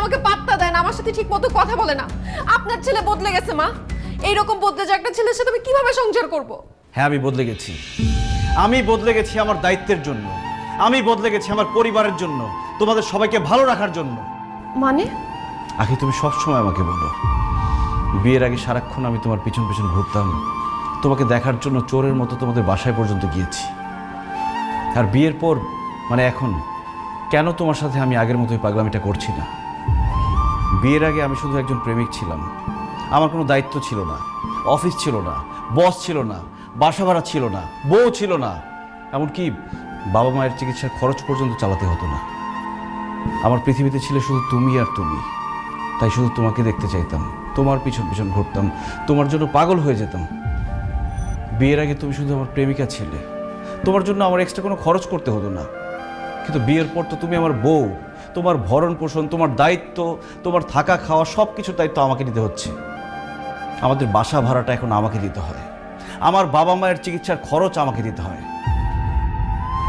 আমাকে পাত্তা দেয় না, আমার সাথে ঠিক মতো কথা বলে না। আপনার ছেলে বদলে গেছে মা। এইরকম বদলে যে একটা ছেলের সাথে আমি কিভাবে সংসার করব? হ্যাঁ, আমি বদলে গেছি। আমি বদলে গেছি আমার দায়িত্বের জন্য, আমি বদলে গেছি আমার পরিবারের জন্য, তোমাদের সবাইকে ভালো রাখার জন্য। মানে? আখি, তুমি সবসময় আমাকে বলো বিয়ের আগে সারাক্ষণ আমি তোমার পিছন পিছন ঘুরতাম, তোমাকে দেখার জন্য চোরের মতো তোমাদের বাসায় পর্যন্ত গিয়েছি। আর বিয়ের পর মানে এখন কেন তোমার সাথে আমি আগের মতোই পাগলামিটা করছি না? বিয়ের আগে আমি শুধু একজন প্রেমিক ছিলাম, আমার কোনো দায়িত্ব ছিল না, অফিস ছিল না, বস ছিল না, বাসা ভাড়া ছিল না, বউ ছিল না, এমনকি বাবা মায়ের চিকিৎসার খরচ পর্যন্ত চালাতে হতো না। আমার পৃথিবীতে ছিল শুধু তুমি আর তুমি। তাই শুধু তোমাকে দেখতে চাইতাম, তোমার পিছন পিছন ঘুরতাম, তোমার জন্য পাগল হয়ে যেতাম। বিয়ের আগে তুমি শুধু আমার প্রেমিকা ছিলে, তোমার জন্য আমার এক্সট্রা কোনো খরচ করতে হতো না। কিন্তু বিয়ের পর তো তুমি আমার বউ, তোমার ভরণ পোষণ, তোমার দায়িত্ব, তোমার থাকা খাওয়া সব কিছুর দায়িত্ব আমাকে নিতে হচ্ছে। আমাদের বাসা ভাড়াটা এখন আমাকে দিতে হয়, আমার বাবা মায়ের চিকিৎসার খরচ আমাকে দিতে হয়।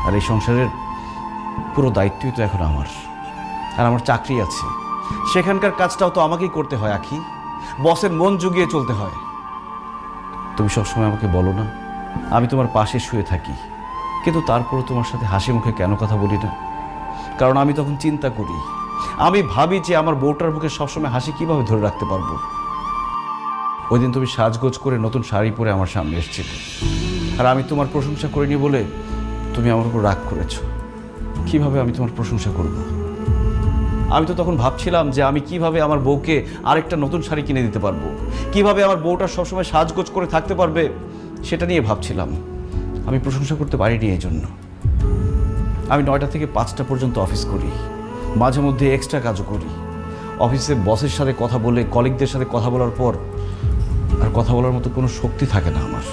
আর এই সংসারের পুরো দায়িত্বই তো এখন আমার। আর আমার চাকরি আছে, সেখানকার কাজটাও তো আমাকেই করতে হয় আখি। বসের মন জুগিয়ে চলতে হয়। তুমি সবসময় আমাকে বলো না আমি তোমার পাশে শুয়ে থাকি, কিন্তু তারপরও তোমার সাথে হাসি মুখে কেন কথা বলি না? কারণ আমি তখন চিন্তা করি, আমি ভাবি যে আমার বউটার মুখে সবসময় হাসি কিভাবে ধরে রাখতে পারবো। ওই দিন তুমি সাজগোজ করে নতুন শাড়ি পরে আমার সামনে এসেছিলে, আর আমি তোমার প্রশংসা করিনি বলে তুমি আমার উপর রাগ করেছো। কিভাবে আমি তোমার প্রশংসা করব? আমি তো তখন ভাবছিলাম যে আমি কিভাবে আমার বউকে আরেকটা নতুন শাড়ি কিনে দিতে পারবো, কিভাবে আমার বউটা সবসময় সাজগোজ করে থাকতে পারবে, সেটা নিয়ে ভাবছিলাম। আমি প্রশংসা করতে পারিনি এই জন্য। আমি 9টা থেকে 5টা পর্যন্ত অফিস করি, মাঝে মধ্যে এক্সট্রা কাজও করি। অফিসে বসের সাথে কথা বলে, কলিগদের সাথে কথা বলার পর আর কথা বলার মতো কোনো শক্তি থাকে না আমার।